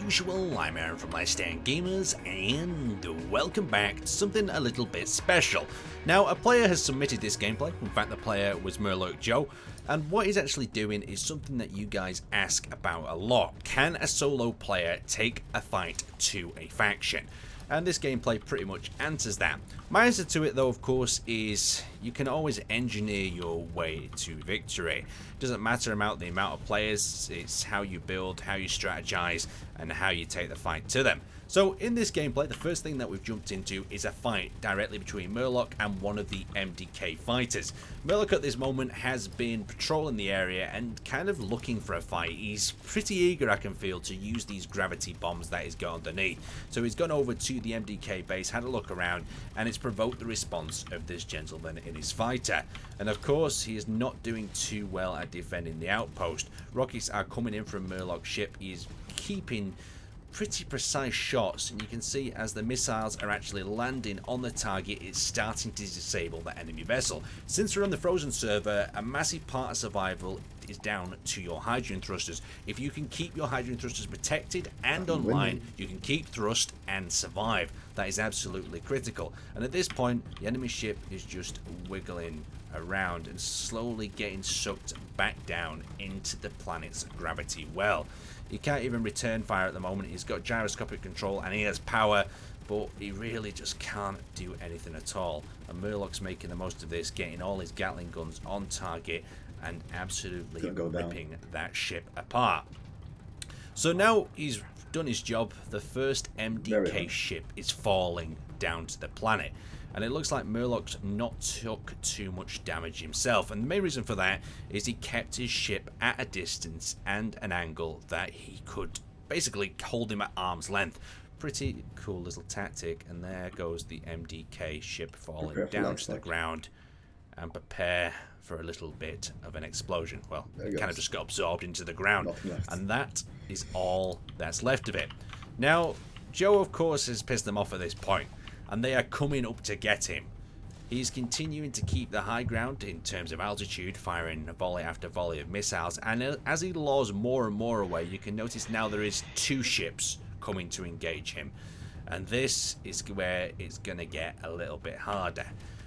usual, I'm Aaron from Laststandgamers, and welcome back to something a little bit special. Now, a player has submitted this gameplay. In fact, the player was Murlockjoe, and what he's actually doing is something that you guys ask about a lot. Can a solo player take a fight to a faction? And this gameplay pretty much answers that. My answer to it, though, of course, is you can always engineer your way to victory. It doesn't matter about the amount of players, it's how you build, how you strategize, and how you take the fight to them. So in this gameplay, the first thing that we've jumped into is a fight directly between Murloc and one of the MDK fighters. Murloc at this moment has been patrolling the area and kind of looking for a fight. He's pretty eager, I can feel, to use these gravity bombs that he's got underneath. So he's gone over to the MDK base, had a look around, and it's provoked the response of this gentleman in his fighter. And of course, he is not doing too well at defending the outpost. Rockets are coming in from Murloc's ship. He is keeping pretty precise shots, and you can see as the missiles are actually landing on the target, it's starting to disable the enemy vessel. Since we're on the frozen server, a massive part of survival is down to your hydrogen thrusters. If you can keep your hydrogen thrusters protected and online, you can keep thrust and survive. That is absolutely critical. And at this point, the enemy ship is just wiggling around and slowly getting sucked back down into the planet's gravity well. He can't even return fire at the moment. He's got gyroscopic control and he has power, but he really just can't do anything at all. And Murloc's making the most of this, getting all his Gatling guns on target and absolutely ripping that ship apart. So now he's done his job. The first MDK ship is falling down to the planet. And it looks like Murloc's not took too much damage himself. And the main reason for that is he kept his ship at a distance and an angle that he could basically hold him at arm's length. Pretty cool little tactic. And there goes the MDK ship falling down to the ground. And prepare for a little bit of an explosion. Well, it kind of just got absorbed into the ground. And that is all that's left of it. Now, Joe, of course, has pissed them off at this point, and they are coming up to get him. He's continuing to keep the high ground in terms of altitude, firing volley after volley of missiles, and as he lures more and more away, you can notice now there is two ships coming to engage him. And this is where it's going to get a little bit harder.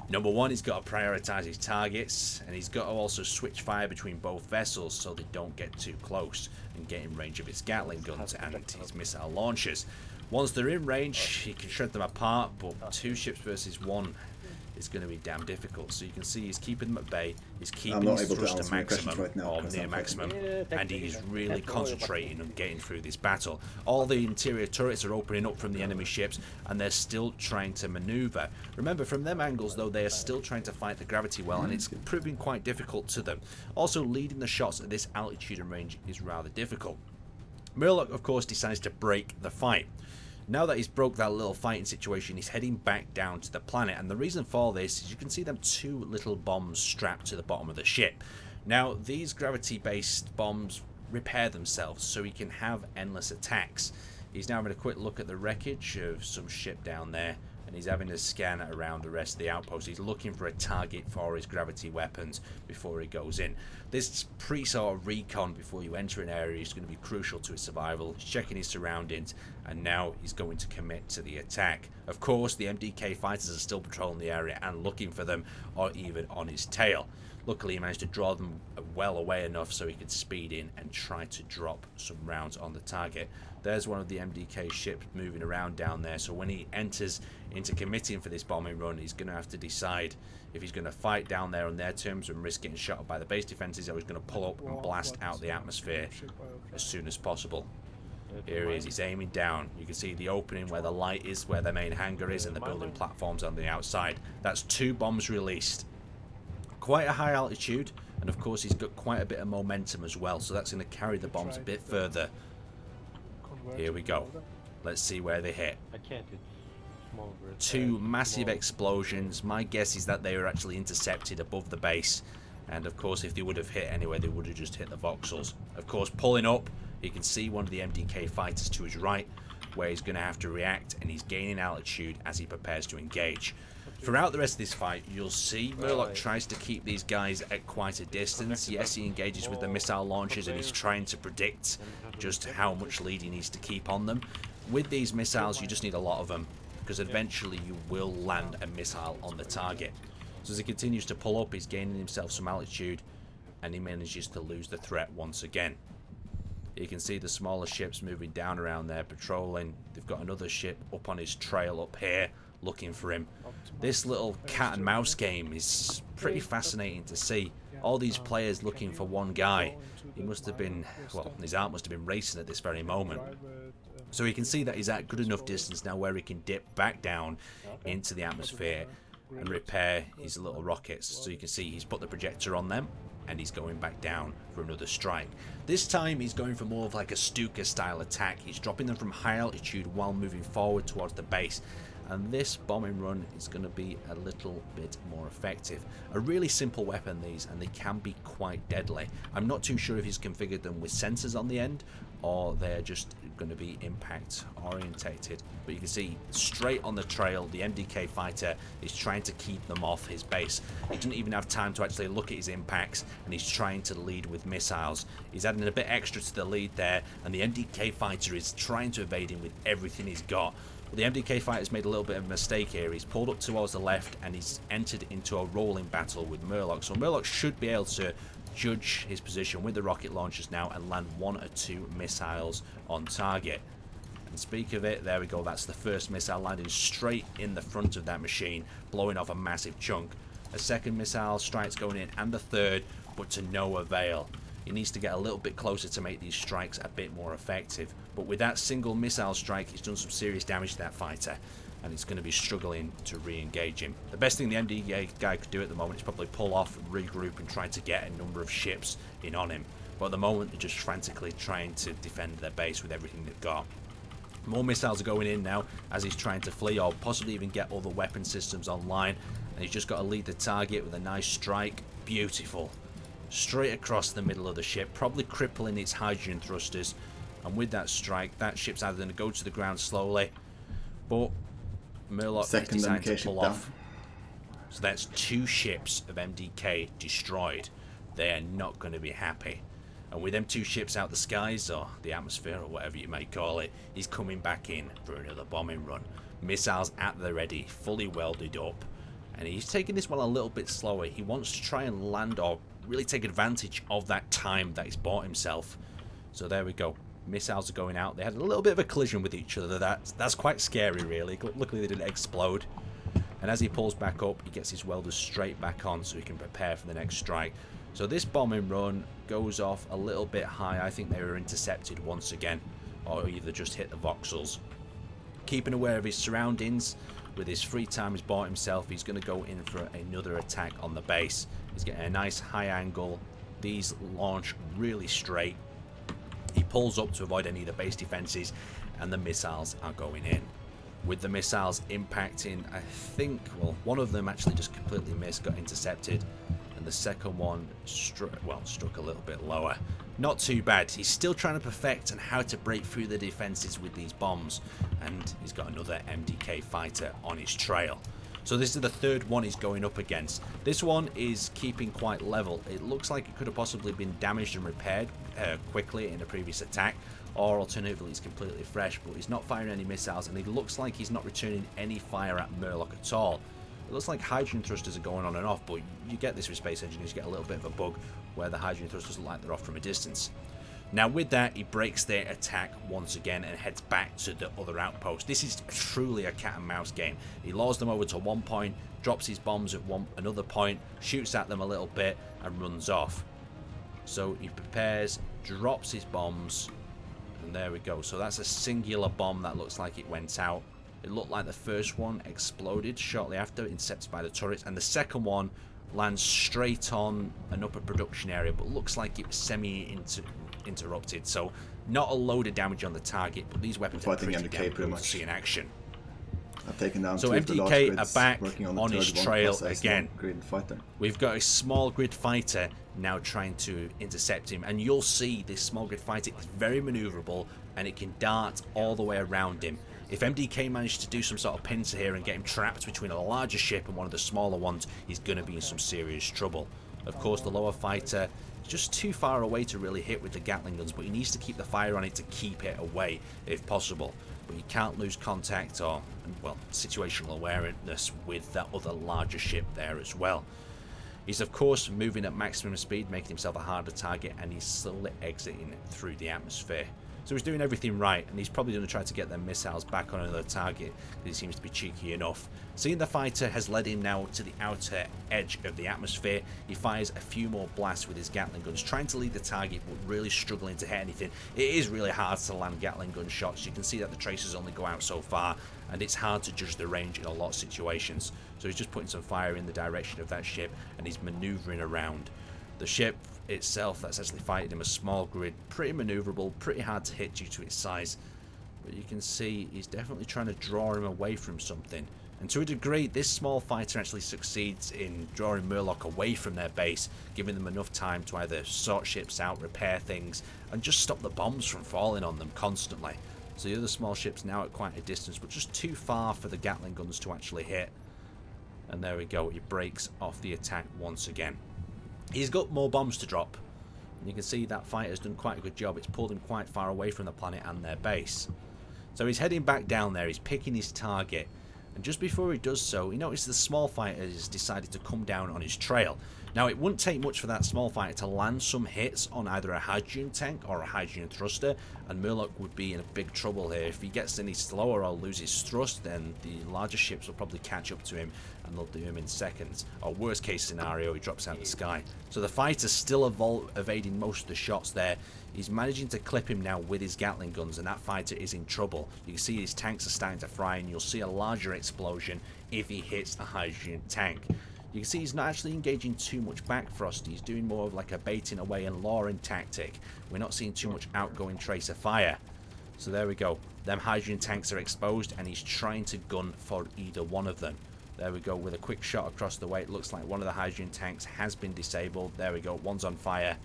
Number one, he's got to prioritize his targets, and he's got to also switch fire between both vessels so they don't get too close and get in range of his Gatling guns and his missile launchers. Once they're in range, he can shred them apart, but two ships versus one is going to be damn difficult. So you can see he's keeping them at bay, he's keeping his thrust to maximum, or near maximum, and he's really concentrating on getting through this battle. All the interior turrets are opening up from the enemy ships, and they're still trying to maneuver. Remember, from them angles, though, they are still trying to fight the gravity well, and it's proving quite difficult to them. Also, leading the shots at this altitude and range is rather difficult. Murloc, of course, decides to break the fight. Now that he's broke that little fighting situation, he's heading back down to the planet, and the reason for this is you can see them two little bombs strapped to the bottom of the ship. Now, these gravity-based bombs repair themselves, so he can have endless attacks. He's now having a quick look at the wreckage of some ship down there, and he's having a scan around the rest of the outpost. He's looking for a target for his gravity weapons before he goes in. This sort of recon before you enter an area is going to be crucial to his survival. He's checking his surroundings, and now he's going to commit to the attack. Of course, the MDK fighters are still patrolling the area and looking for them, or even on his tail. Luckily, he managed to draw them well away enough so he could speed in and try to drop some rounds on the target. There's one of the MDK ships moving around down there, so when he enters into committing for this bombing run, he's going to have to decide if he's going to fight down there on their terms and risk getting shot by the base defenses, or he's going to pull up and blast out the atmosphere as soon as possible. Here he is, he's aiming down. You can see the opening where the light is, where the main hangar is, and the building platforms on the outside. That's two bombs released. Quite a high altitude, and of course he's got quite a bit of momentum as well, so that's going to carry the bombs a bit further. Here we go. Let's see where they hit. Two massive explosions. My guess is that they were actually intercepted above the base, and of course if they would have hit anyway, they would have just hit the voxels. Of course, pulling up, you can see one of the MDK fighters to his right. where he's going to have to react, and he's gaining altitude as he prepares to engage. Throughout the rest of this fight, you'll see Murlock tries to keep these guys at quite a distance. Yes, he engages with the missile launchers, and he's trying to predict just how much lead he needs to keep on them. With these missiles, you just need a lot of them, because eventually you will land a missile on the target. So as he continues to pull up, he's gaining himself some altitude, and he manages to lose the threat once again. You can see the smaller ships moving down around there, patrolling. They've got another ship up on his trail up here, looking for him. This little cat and mouse game is pretty fascinating to see. All these players looking for one guy. He must have been, well, his heart must have been racing at this very moment. So you can see that he's at good enough distance now where he can dip back down into the atmosphere and repair his little rockets. So you can see he's put the projector on them, and he's going back down for another strike. This time he's going for more of like a Stuka style attack. He's dropping them from high altitude while moving forward towards the base. And this bombing run is going to be a little bit more effective. A really simple weapon, these, and they can be quite deadly. I'm not too sure if he's configured them with sensors on the end, or they're just going to be impact orientated. But you can see straight on the trail, the MDK fighter is trying to keep them off his base. He doesn't even have time to actually look at his impacts, and he's trying to lead with missiles. He's adding a bit extra to the lead there, and the MDK fighter is trying to evade him with everything he's got. The MDK fighter's made a little bit of a mistake here. He's pulled up towards the left, and he's entered into a rolling battle with Murlock. So Murlock should be able to judge his position with the rocket launchers now and land 1 or 2 missiles on target. And speak of it, there we go. That's the first missile landing straight in the front of that machine, blowing off a massive chunk. A second missile strike's going in, and the third, but to no avail. He needs to get a little bit closer to make these strikes a bit more effective. But with that single missile strike, he's done some serious damage to that fighter, and it's going to be struggling to re-engage him. The best thing the MD guy could do at the moment is probably pull off, regroup, and try to get a number of ships in on him. But at the moment, they're just frantically trying to defend their base with everything they've got. More missiles are going in now as he's trying to flee, or possibly even get other weapon systems online. And he's just got to lead the target with a nice strike. Beautiful. Straight across the middle of the ship, probably crippling its hydrogen thrusters. And with that strike, that ship's either going to go to the ground slowly, but Murlock is deciding to pull off. So that's 2 ships of MDK destroyed. They are not going to be happy. And with them 2 ships out the skies, or the atmosphere, or whatever you may call it, he's coming back in for another bombing run. Missiles at the ready, fully welded up. And he's taking this one a little bit slower. He wants to try and land, or really take advantage of that time that he's bought himself. So there we go. Missiles are going out. They had a little bit of a collision with each other. That's quite scary, really. Luckily, they didn't explode. And as he pulls back up, he gets his welders straight back on so he can prepare for the next strike. So this bombing run goes off a little bit high. I think they were intercepted once again, or either just hit the voxels. Keeping aware of his surroundings, with his free time he's bought himself, he's going to go in for another attack on the base. He's getting a nice high angle. These launch really straight. He pulls up to avoid any of the base defenses, and the missiles are going in. With the missiles impacting, I think, well, one of them actually just completely missed, got intercepted, and the second one struck a little bit lower. Not too bad. He's still trying to perfect on how to break through the defenses with these bombs, and he's got another MDK fighter on his trail. So this is the third one he's going up against. This one is keeping quite level. It looks like it could have possibly been damaged and repaired quickly in a previous attack, or alternatively it's completely fresh, but he's not firing any missiles, and he looks like he's not returning any fire at Murlock at all. It looks like hydrogen thrusters are going on and off, but you get this with space engineers, you get a little bit of a bug where the hydrogen thrusters look like they're off from a distance. Now with that, he breaks their attack once again and heads back to the other outpost. This is truly a cat and mouse game. He lures them over to one point, drops his bombs at another point, shoots at them a little bit, and runs off. So he prepares, drops his bombs, and there we go. So that's a singular bomb that looks like it went out. It looked like the first one exploded shortly after, intercepted by the turrets, and the second one lands straight on an upper production area, but looks like it was semi-interrupted. So not a load of damage on the target, but these weapons are pretty damn good to see in action. I've taken down so MDK are back on his trail again. We've got a small grid fighter now trying to intercept him, and you'll see this small grid fighter is very maneuverable, and it can dart all the way around him. If MDK managed to do some sort of pincer here and get him trapped between a larger ship and one of the smaller ones, he's going to be in some serious trouble. Of course, the lower fighter is just too far away to really hit with the Gatling guns, but he needs to keep the fire on it to keep it away if possible. But you can't lose contact or, well, situational awareness with that other larger ship there as well. He's of course moving at maximum speed, making himself a harder target, and he's slowly exiting through the atmosphere. So he's doing everything right, and he's probably going to try to get them missiles back on another target, because he seems to be cheeky enough. Seeing the fighter has led him now to the outer edge of the atmosphere, he fires a few more blasts with his Gatling guns, trying to lead the target, but really struggling to hit anything. It is really hard to land Gatling gun shots. You can see that the tracers only go out so far, and it's hard to judge the range in a lot of situations. So he's just putting some fire in the direction of that ship, and he's maneuvering around. The ship itself that's actually fighting him, a small grid, pretty maneuverable, pretty hard to hit due to its size. But you can see he's definitely trying to draw him away from something. And to a degree, this small fighter actually succeeds in drawing Murloc away from their base, giving them enough time to either sort ships out, repair things, and just stop the bombs from falling on them constantly. So the other small ship's now at quite a distance, but just too far for the Gatling guns to actually hit. And there we go, he breaks off the attack once again. He's got more bombs to drop. And you can see that fighter's done quite a good job. It's pulled him quite far away from the planet and their base. So he's heading back down there. He's picking his target. And just before he does so, he notices the small fighter has decided to come down on his trail. Now, it wouldn't take much for that small fighter to land some hits on either a hydrogen tank or a hydrogen thruster, and Murloc would be in a big trouble here. If he gets any slower or loses thrust, then the larger ships will probably catch up to him, and they'll do him in seconds. Or worst case scenario, he drops out the sky. So the fighter's still evading most of the shots there. He's managing to clip him now with his Gatling guns, and that fighter is in trouble. You can see his tanks are starting to fry, and you'll see a larger explosion if he hits a hydrogen tank. You can see he's not actually engaging too much back thrust. He's doing more of like a baiting away and luring tactic. We're not seeing too much outgoing tracer fire. So there we go. Them hydrogen tanks are exposed, and he's trying to gun for either one of them. There we go, with a quick shot across the way. It looks like one of the hydrogen tanks has been disabled. There we go, one's on fire,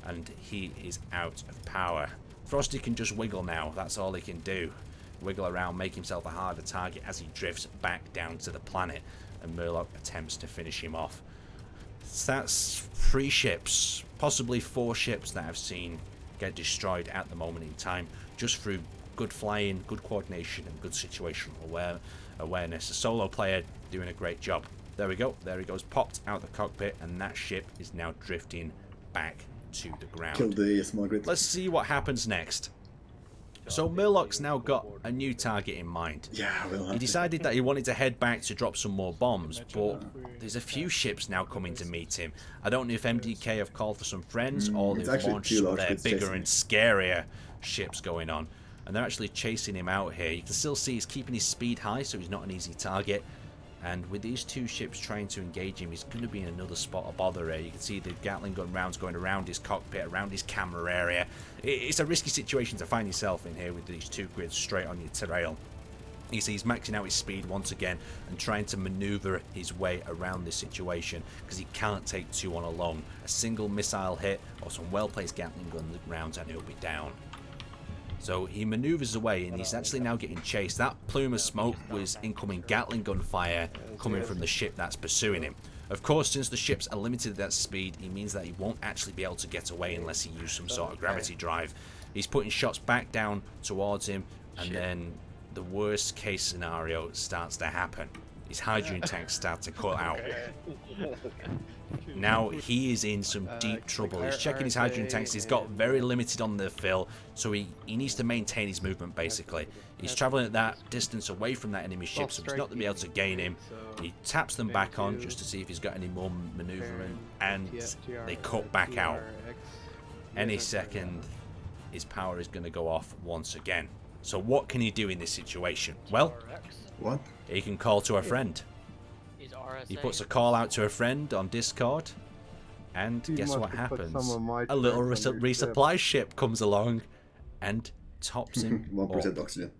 and he is out of power. Frosty can just wiggle now. That's all he can do. Wiggle around, make himself a harder target as he drifts back down to the planet, and Murloc attempts to finish him off. That's 3 ships, possibly 4 ships that I've seen get destroyed at the moment in time, just through good flying, good coordination, and good situational awareness. A solo player doing a great job. There we go, there he goes, popped out the cockpit, and that ship is now drifting back to the ground. Kill the small grid. Let's see what happens next. So Murloc's now got a new target in mind. Yeah, we'll have He decided that he wanted to head back to drop some more bombs, but there's a few ships now coming to meet him. I don't know if MDK have called for some friends, or they've launched some of their bigger and scarier ships going on. And they're actually chasing him out here. You can still see he's keeping his speed high, so he's not an easy target. And with these 2 ships trying to engage him, he's going to be in another spot of bother here. You can see the Gatling gun rounds going around his cockpit, around his camera area. It's a risky situation to find yourself in here with these 2 grids straight on your trail. You see he's maxing out his speed once again and trying to maneuver his way around this situation, because he can't take 2 on alone. A single missile hit or some well-placed Gatling gun rounds and he'll be down. So he maneuvers away, and he's actually now getting chased. That plume of smoke was incoming Gatling gun fire coming from the ship that's pursuing him. Of course, since the ships are limited at that speed, it means that he won't actually be able to get away unless he uses some sort of gravity drive. He's putting shots back down towards him, and then the worst case scenario starts to happen. His hydrogen tanks start to cut out. Now he is in some deep trouble. He's checking his hydrogen tanks. He's got very limited on the fill, so he needs to maintain his movement basically. He's traveling at that distance away from that enemy ship, so he's not going to be able to gain him. He taps them back on just to see if he's got any more maneuvering, and they cut back out. Any second his power is going to go off once again. So what can he do in this situation? Well, What? he can call to a friend. He puts a call out to a friend on Discord, and guess what happens? A little resupply ship comes along and tops him 1% up. oxygen.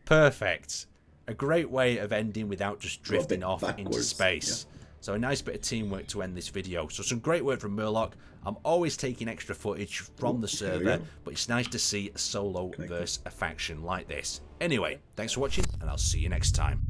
Perfect. A great way of ending without just drifting off into backwards, space. So a nice bit of teamwork to end this video. So some great work from Murlock. I'm always taking extra footage from the server, but it's nice to see a solo versus a faction like this. Anyway, thanks for watching, and I'll see you next time.